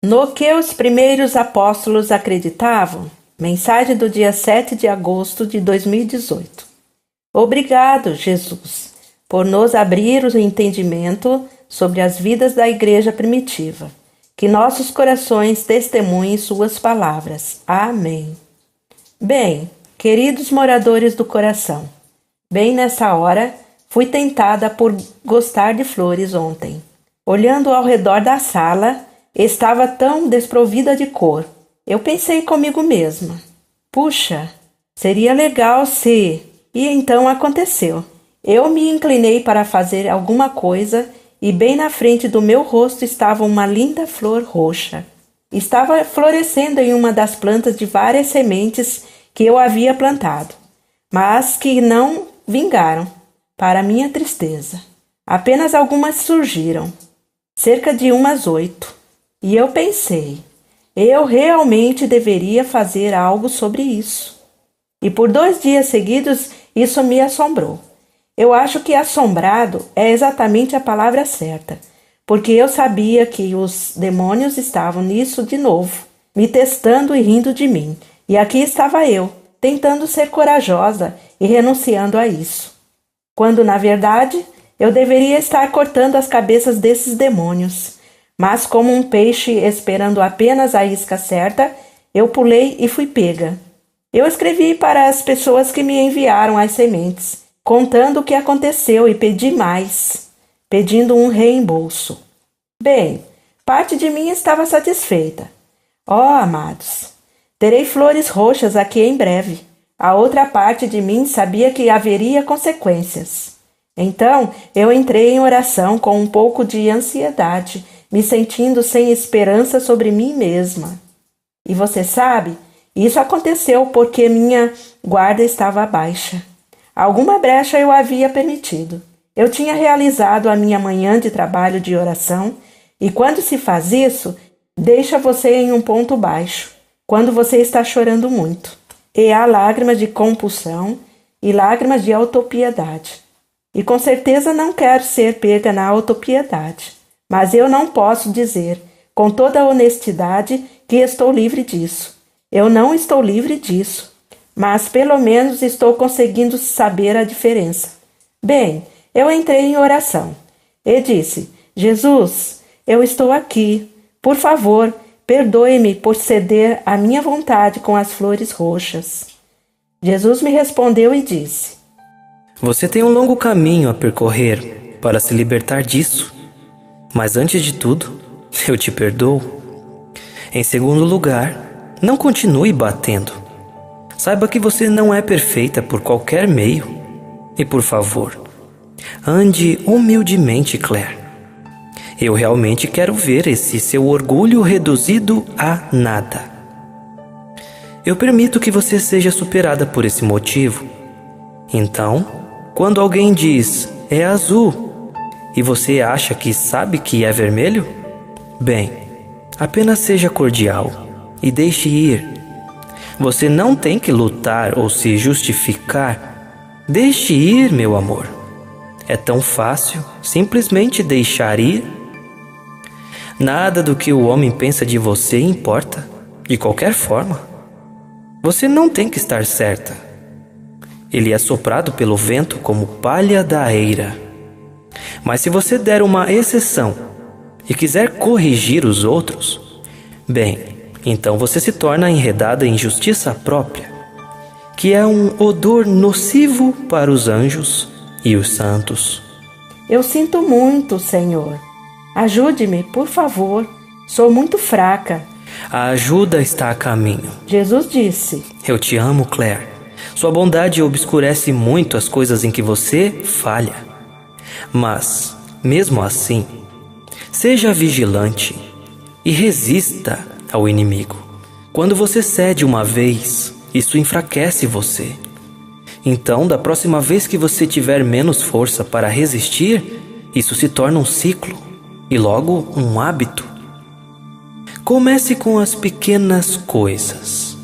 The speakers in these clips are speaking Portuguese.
No que os primeiros apóstolos acreditavam? Mensagem do dia 7 de agosto de 2018. Obrigado, Jesus, por nos abrir o entendimento sobre as vidas da igreja primitiva. Que nossos corações testemunhem suas palavras. Amém. Bem, queridos moradores do coração, bem nessa hora fui tentada por gostar de flores ontem. Olhando ao redor da sala, estava tão desprovida de cor. Eu pensei comigo mesma, puxa, seria legal se... E então aconteceu. Eu me inclinei para fazer alguma coisa e bem na frente do meu rosto estava uma linda flor roxa. Estava florescendo em uma das plantas de várias sementes que eu havia plantado, mas que não vingaram, para minha tristeza. Apenas algumas surgiram, cerca de umas 8. E eu pensei, eu realmente deveria fazer algo sobre isso. E por 2 dias seguidos isso me assombrou. Eu acho que assombrado é exatamente a palavra certa, porque eu sabia que os demônios estavam nisso de novo, me testando e rindo de mim. E aqui estava eu, tentando ser corajosa e renunciando a isso. Quando, na verdade, eu deveria estar cortando as cabeças desses demônios. Mas como um peixe esperando apenas a isca certa, eu pulei e fui pega. Eu escrevi para as pessoas que me enviaram as sementes, contando o que aconteceu e pedi mais, pedindo um reembolso. Bem, parte de mim estava satisfeita. Amados, terei flores roxas aqui em breve. A outra parte de mim sabia que haveria consequências. Então, eu entrei em oração com um pouco de ansiedade, me sentindo sem esperança sobre mim mesma. E você sabe, isso aconteceu porque minha guarda estava baixa. Alguma brecha eu havia permitido. Eu tinha realizado a minha manhã de trabalho de oração, e quando se faz isso, deixa você em um ponto baixo, quando você está chorando muito. E há lágrimas de compulsão e lágrimas de autopiedade. E com certeza não quero ser pega na autopiedade. Mas eu não posso dizer, com toda a honestidade, que estou livre disso. Eu não estou livre disso, mas pelo menos estou conseguindo saber a diferença. Bem, eu entrei em oração e disse, Jesus, eu estou aqui. Por favor, perdoe-me por ceder à minha vontade com as flores roxas. Jesus me respondeu e disse, você tem um longo caminho a percorrer para se libertar disso. Mas antes de tudo, eu te perdoo. Em segundo lugar, não continue batendo. Saiba que você não é perfeita por qualquer meio. E por favor, ande humildemente, Claire. Eu realmente quero ver esse seu orgulho reduzido a nada. Eu permito que você seja superada por esse motivo. Então, quando alguém diz, é azul, e você acha que sabe que é vermelho? Bem, apenas seja cordial e deixe ir. Você não tem que lutar ou se justificar. Deixe ir, meu amor. É tão fácil simplesmente deixar ir. Nada do que o homem pensa de você importa, de qualquer forma. Você não tem que estar certa. Ele é soprado pelo vento como palha da eira. Mas se você der uma exceção e quiser corrigir os outros, bem, então você se torna enredada em justiça própria, que é um odor nocivo para os anjos e os santos. Eu sinto muito, Senhor. Ajude-me, por favor. Sou muito fraca. A ajuda está a caminho. Jesus disse, eu te amo, Claire. Sua bondade obscurece muito as coisas em que você falha. Mas, mesmo assim, seja vigilante e resista ao inimigo. Quando você cede uma vez, isso enfraquece você. Então, da próxima vez que você tiver menos força para resistir, isso se torna um ciclo e logo um hábito. Comece com as pequenas coisas.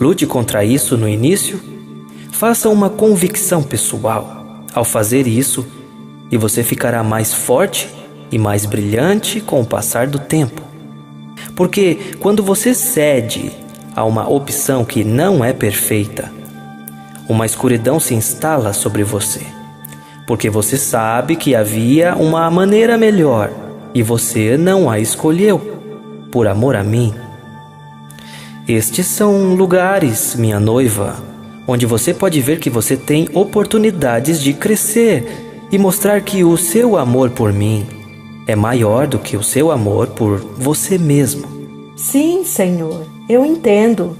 Lute contra isso no início. Faça uma convicção pessoal. Ao fazer isso, e você ficará mais forte e mais brilhante com o passar do tempo. Porque quando você cede a uma opção que não é perfeita, uma escuridão se instala sobre você. Porque você sabe que havia uma maneira melhor e você não a escolheu, por amor a mim. Estes são lugares, minha noiva, onde você pode ver que você tem oportunidades de crescer e mostrar que o seu amor por mim é maior do que o seu amor por você mesmo. Sim, Senhor, eu entendo,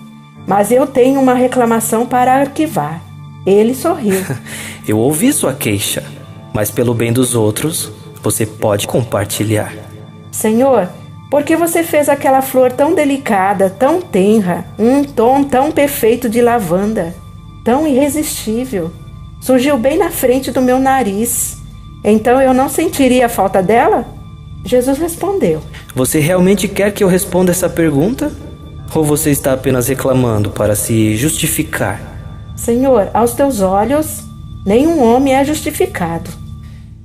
mas eu tenho uma reclamação para arquivar. Ele sorriu. Eu ouvi sua queixa, mas pelo bem dos outros, você pode compartilhar. Senhor, por que você fez aquela flor tão delicada, tão tenra, um tom tão perfeito de lavanda, tão irresistível? Surgiu bem na frente do meu nariz. Então eu não sentiria a falta dela? Jesus respondeu. Você realmente quer que eu responda essa pergunta? Ou você está apenas reclamando para se justificar? Senhor, aos teus olhos, nenhum homem é justificado.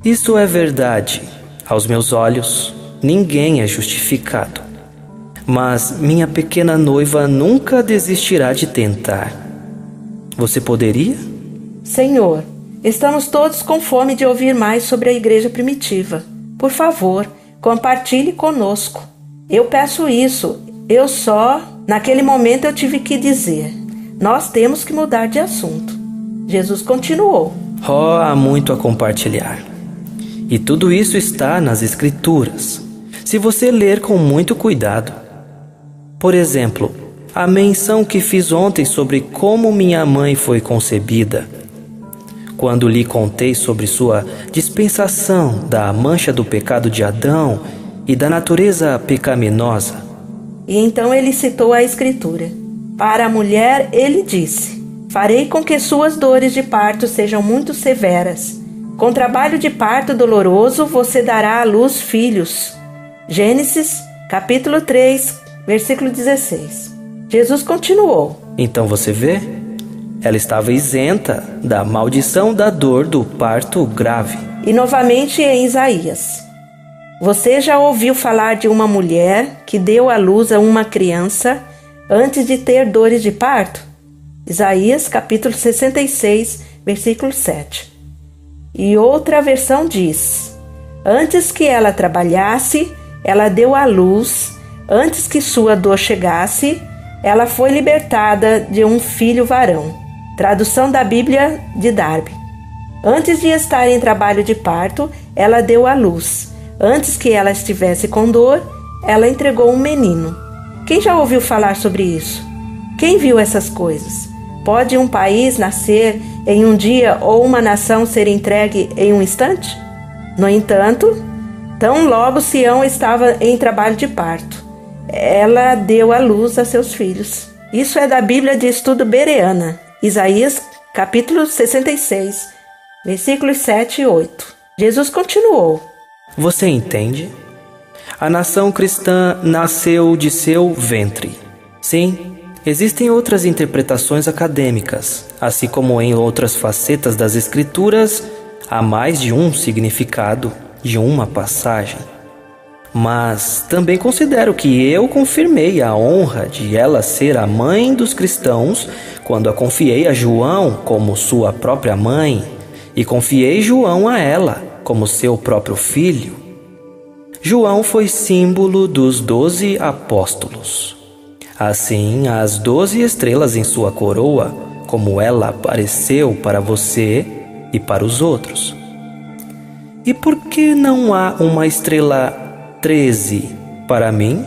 Isso é verdade. Aos meus olhos, ninguém é justificado. Mas minha pequena noiva nunca desistirá de tentar. Você poderia? Senhor, estamos todos com fome de ouvir mais sobre a igreja primitiva. Por favor, compartilhe conosco. Eu peço isso. Naquele momento eu tive que dizer, nós temos que mudar de assunto. Jesus continuou. Há muito a compartilhar. E tudo isso está nas Escrituras, se você ler com muito cuidado. Por exemplo, a menção que fiz ontem sobre como minha mãe foi concebida. Quando lhe contei sobre sua dispensação da mancha do pecado de Adão e da natureza pecaminosa. E então ele citou a Escritura. Para a mulher, ele disse, farei com que suas dores de parto sejam muito severas. Com trabalho de parto doloroso, você dará à luz filhos. Gênesis, capítulo 3, versículo 16. Jesus continuou. Então você vê? Ela estava isenta da maldição da dor do parto grave. E novamente em Isaías. Você já ouviu falar de uma mulher que deu à luz a uma criança antes de ter dores de parto? Isaías, capítulo 66, versículo 7. E outra versão diz, antes que ela trabalhasse, ela deu à luz, antes que sua dor chegasse, ela foi libertada de um filho varão. Tradução da Bíblia de Darby. Antes de estar em trabalho de parto, ela deu à luz. Antes que ela estivesse com dor, ela entregou um menino. Quem já ouviu falar sobre isso? Quem viu essas coisas? Pode um país nascer em um dia ou uma nação ser entregue em um instante? No entanto, tão logo Sião estava em trabalho de parto, ela deu à luz a seus filhos. Isso é da Bíblia de Estudo Bereana, Isaías, capítulo 66, versículos 7 e 8. Jesus continuou. Você entende? A nação cristã nasceu de seu ventre. Sim, existem outras interpretações acadêmicas, assim como em outras facetas das Escrituras, há mais de um significado de uma passagem. Mas também considero que eu confirmei a honra de ela ser a mãe dos cristãos quando a confiei a João como sua própria mãe e confiei João a ela como seu próprio filho. João foi símbolo dos 12 apóstolos. Assim, as 12 estrelas em sua coroa, como ela apareceu para você e para os outros. E por que não há uma estrela 13 para mim?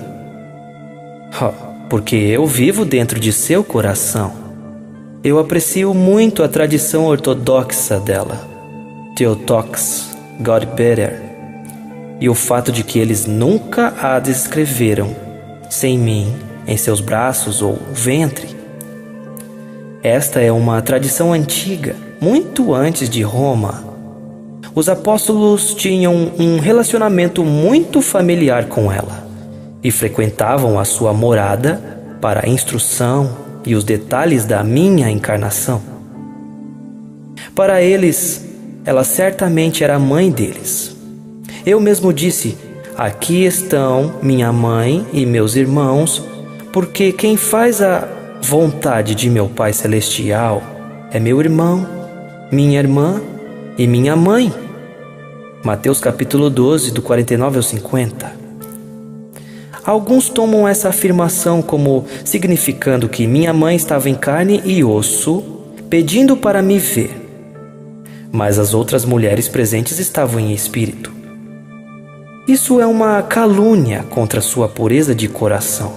Porque eu vivo dentro de seu coração. Eu aprecio muito a tradição ortodoxa dela, Theotokos, God Better, e o fato de que eles nunca a descreveram sem mim em seus braços ou ventre. Esta é uma tradição antiga, muito antes de Roma. Os apóstolos tinham um relacionamento muito familiar com ela e frequentavam a sua morada para a instrução e os detalhes da minha encarnação. Para eles, ela certamente era a mãe deles. Eu mesmo disse, aqui estão minha mãe e meus irmãos, porque quem faz a vontade de meu Pai Celestial é meu irmão, minha irmã e minha mãe. Mateus capítulo 12, do 49 ao 50. Alguns tomam essa afirmação como significando que minha mãe estava em carne e osso, pedindo para me ver, mas as outras mulheres presentes estavam em espírito. Isso é uma calúnia contra sua pureza de coração.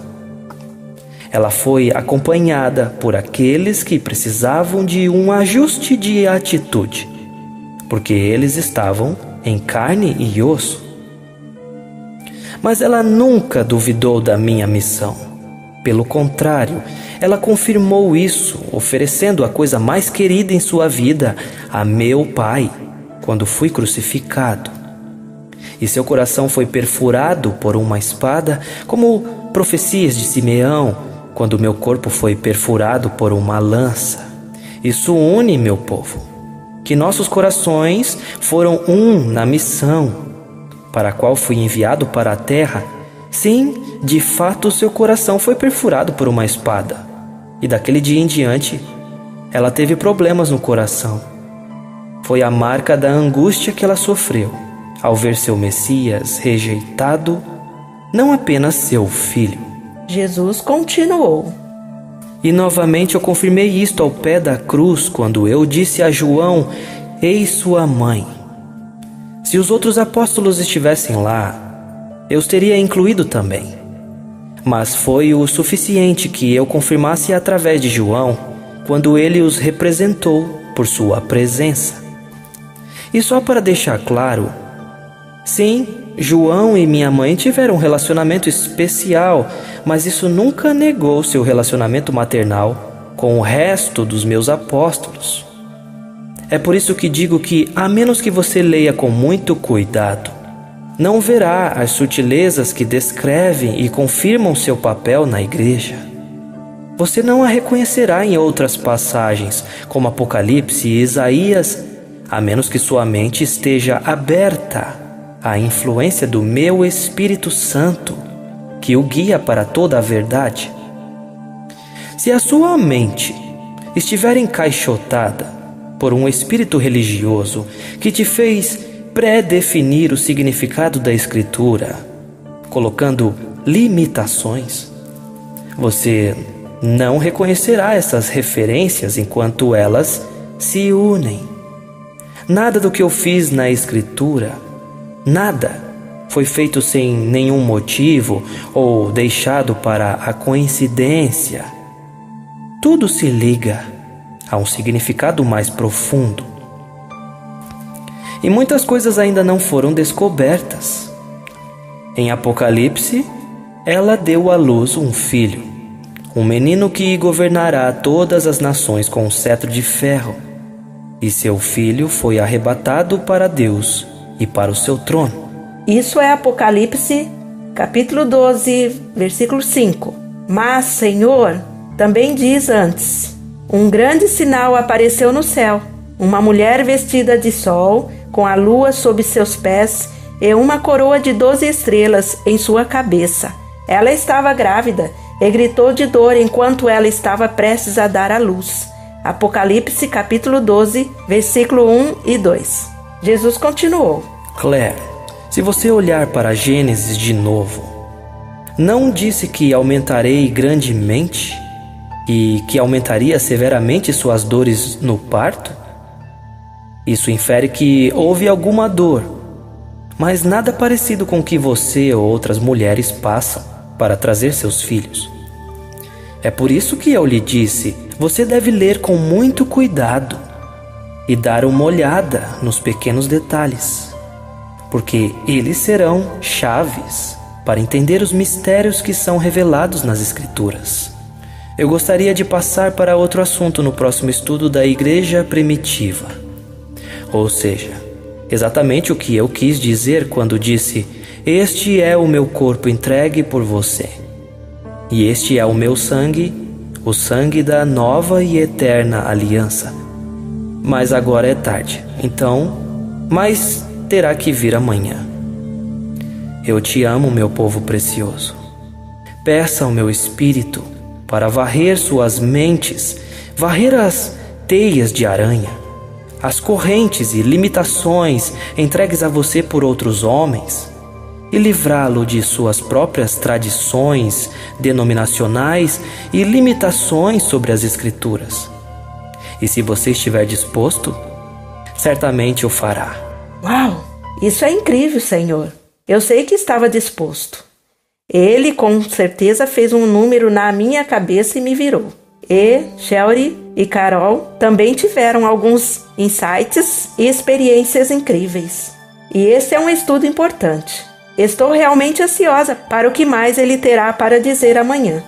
Ela foi acompanhada por aqueles que precisavam de um ajuste de atitude, porque eles estavam em carne e osso. Mas ela nunca duvidou da minha missão. Pelo contrário, ela confirmou isso, oferecendo a coisa mais querida em sua vida a meu Pai, quando fui crucificado. E seu coração foi perfurado por uma espada, como profecias de Simeão, quando meu corpo foi perfurado por uma lança. Isso une, meu povo, que nossos corações foram um na missão, para a qual fui enviado para a terra. Sim, de fato, seu coração foi perfurado por uma espada. E daquele dia em diante, ela teve problemas no coração. Foi a marca da angústia que ela sofreu ao ver seu Messias rejeitado, não apenas seu filho. Jesus continuou: E novamente eu confirmei isto ao pé da cruz, quando eu disse a João: eis sua mãe. Se os outros apóstolos estivessem lá, eu os teria incluído também. Mas foi o suficiente que eu confirmasse através de João, quando ele os representou por sua presença. E só para deixar claro, sim, João e minha mãe tiveram um relacionamento especial, mas isso nunca negou seu relacionamento maternal com o resto dos meus apóstolos. É por isso que digo que, a menos que você leia com muito cuidado, não verá as sutilezas que descrevem e confirmam seu papel na igreja. Você não a reconhecerá em outras passagens, como Apocalipse e Isaías, a menos que sua mente esteja aberta à influência do meu Espírito Santo, que o guia para toda a verdade. Se a sua mente estiver encaixotada por um espírito religioso que te fez pré-definir o significado da Escritura, colocando limitações, você não reconhecerá essas referências enquanto elas se unem. Nada do que eu fiz na Escritura, nada foi feito sem nenhum motivo ou deixado para a coincidência. Tudo se liga a um significado mais profundo. E muitas coisas ainda não foram descobertas. Em Apocalipse, ela deu à luz um filho, um menino que governará todas as nações com um cetro de ferro. E seu filho foi arrebatado para Deus e para o seu trono. Isso é Apocalipse, capítulo 12, versículo 5. Mas, Senhor, também diz antes: um grande sinal apareceu no céu, uma mulher vestida de sol, com a lua sob seus pés e uma coroa de 12 estrelas em sua cabeça. Ela estava grávida e gritou de dor enquanto ela estava prestes a dar à luz. Apocalipse capítulo 12, versículo 1 e 2. Jesus continuou: Claire, se você olhar para Gênesis de novo, não disse que aumentarei grandemente e que aumentaria severamente suas dores no parto? Isso infere que houve alguma dor, mas nada parecido com o que você ou outras mulheres passam para trazer seus filhos. É por isso que eu lhe disse, você deve ler com muito cuidado e dar uma olhada nos pequenos detalhes, porque eles serão chaves para entender os mistérios que são revelados nas Escrituras. Eu gostaria de passar para outro assunto no próximo estudo da Igreja Primitiva. Ou seja, exatamente o que eu quis dizer quando disse: este é o meu corpo entregue por você. E este é o meu sangue, o sangue da nova e eterna aliança. Mas agora é tarde, então, mas terá que vir amanhã. Eu te amo, meu povo precioso. Peça ao meu espírito para varrer suas mentes, varrer as teias de aranha, as correntes e limitações entregues a você por outros homens, e livrá-lo de suas próprias tradições denominacionais e limitações sobre as Escrituras. E se você estiver disposto, certamente o fará. Uau! Isso é incrível, Senhor. Eu sei que estava disposto. Ele com certeza fez um número na minha cabeça e me virou. E Shelly e Carol também tiveram alguns insights e experiências incríveis. E esse é um estudo importante. Estou realmente ansiosa para o que mais ele terá para dizer amanhã.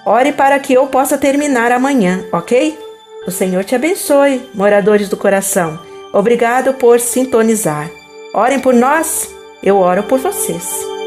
Ore para que eu possa terminar amanhã, ok? O Senhor te abençoe, moradores do coração. Obrigado por sintonizar. Orem por nós, eu oro por vocês.